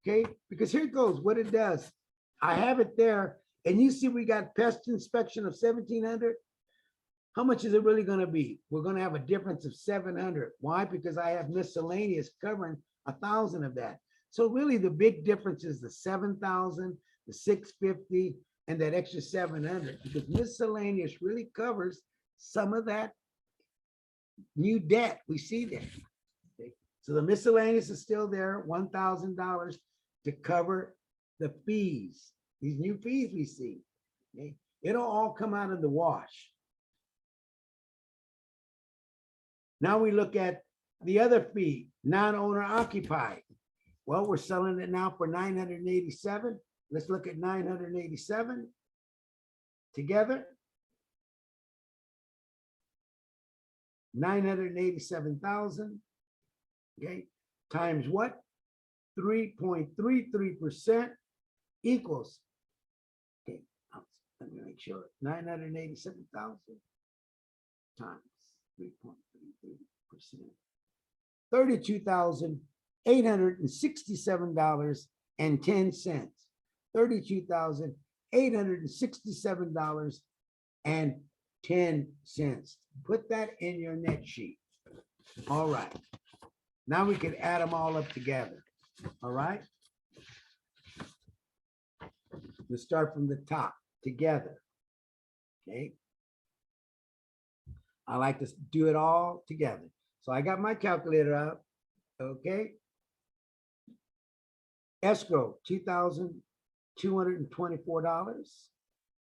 okay? Because here it goes, what it does. I have it there, and you see we got pest inspection of 1,700. How much is it really gonna be? We're gonna have a difference of 700. Why? Because I have miscellaneous covering 1,000 of that. So really the big difference is the 7,000, the 650, and that extra 700, because miscellaneous really covers some of that new debt. We see that. So the miscellaneous is still there, $1,000 to cover the fees, these new fees we see. Okay? It'll all come out of the wash. Now we look at the other fee, non-owner occupied. Well, we're selling it now for 987. Let's look at 987 together. 987,000. Okay, times what? 3.33% equals. Okay, let me make sure. 987,000 times 3.33%. $32,867.10. $32,867.10. Put that in your net sheet. All right. Now we can add them all up together. All right. Let's start from the top together. Okay. I like to do it all together. So I got my calculator out. Okay. Escrow, $2,224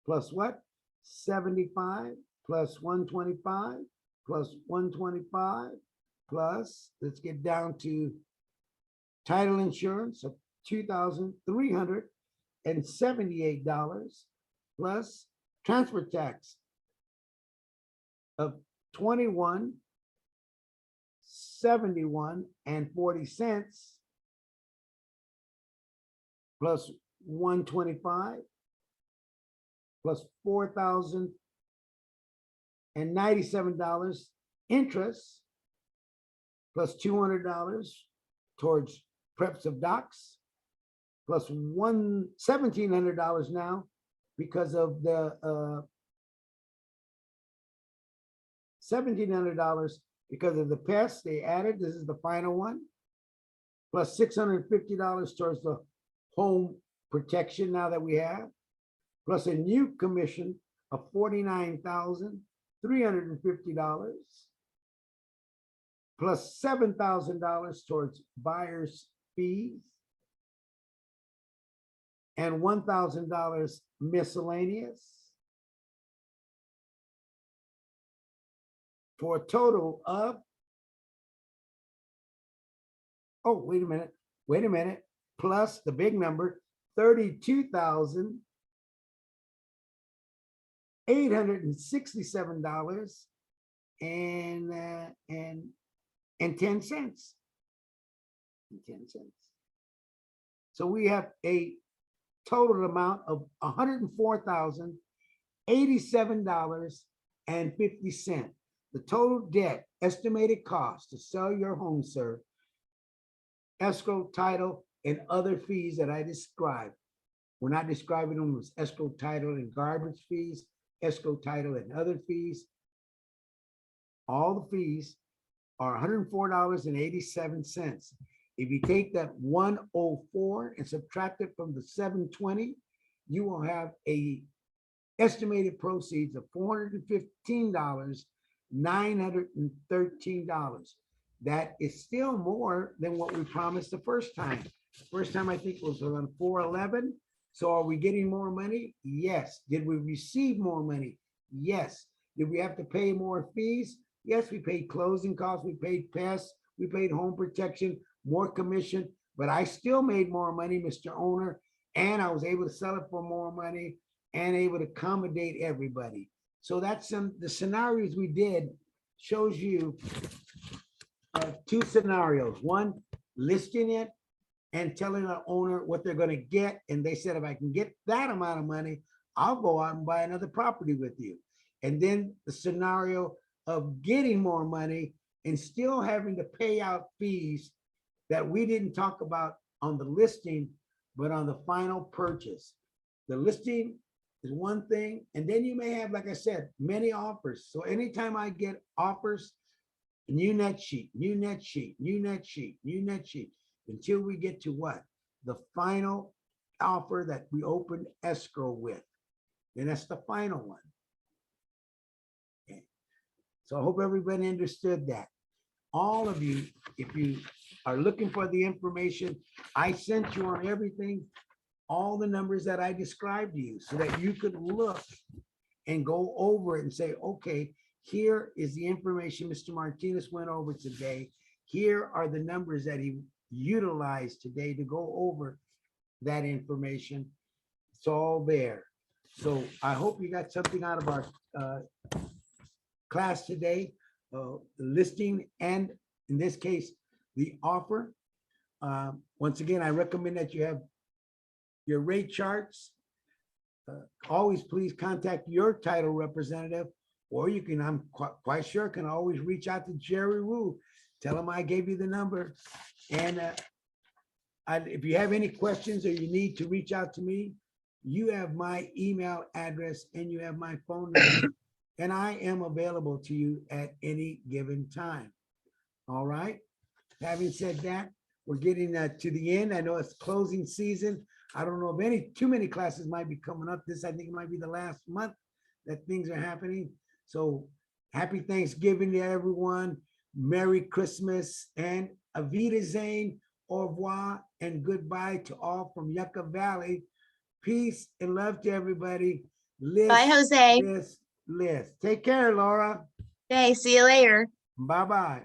plus what? 75 plus 125 plus 125 plus, let's get down to title insurance of $2,378 plus transfer tax of $21.71 plus 125 plus $4,097 interest plus $200 towards preps of docks plus $1,700 now because of the $1,700 because of the pests they added. This is the final one, plus $650 towards the home protection now that we have, plus a new commission of $49,350, plus $7,000 towards buyer's fees and $1,000 miscellaneous, for a total of, oh, wait a minute, plus the big number, $32,867 and 10 cents. So we have a total amount of $104,087.50. The total debt estimated cost to sell your home, sir, escrow, title, and other fees that I described. We're not describing them as escrow, title, and garbage fees, escrow, title, and other fees. All the fees are $104.87. If you take that 104 and subtract it from the 720, you will have a estimated proceeds of $415,913. That is still more than what we promised the first time. First time I think it was around 411. So are we getting more money? Yes. Did we receive more money? Yes. Did we have to pay more fees? Yes, we paid closing costs, we paid pests, we paid home protection, more commission, but I still made more money, Mr. Owner, and I was able to sell it for more money and able to accommodate everybody. So that's the scenarios we did shows you two scenarios. One, listing it and telling the owner what they're going to get. And they said, if I can get that amount of money, I'll go out and buy another property with you. And then the scenario of getting more money and still having to pay out fees that we didn't talk about on the listing, but on the final purchase. The listing is one thing, and then you may have, like I said, many offers. So anytime I get offers, new net sheet, new net sheet, new net sheet, new net sheet, until we get to what? The final offer that we opened escrow with. And that's the final one. Okay. So I hope everybody understood that. All of you, if you are looking for the information, I sent you on everything, all the numbers that I described to you so that you could look and go over it and say, okay, here is the information Mr. Martinez went over today. Here are the numbers that he utilized today to go over that information. It's all there. So I hope you got something out of our class today, the listing, and in this case, the offer. Once again, I recommend that you have your rate charts. Always please contact your title representative, or you can, I'm quite sure, can always reach out to Jerry Wu. Tell him I gave you the number. And if you have any questions or you need to reach out to me, you have my email address and you have my phone number, and I am available to you at any given time. All right. Having said that, we're getting to the end. I know it's closing season. I don't know if too many classes might be coming up. This, I think, it might be the last month that things are happening. So happy Thanksgiving to everyone. Merry Christmas and Avita Zane, au revoir, and goodbye to all from Yucca Valley. Peace and love to everybody. Bye, Jose. Liz. Take care, Laura. Okay, see you later. Bye-bye.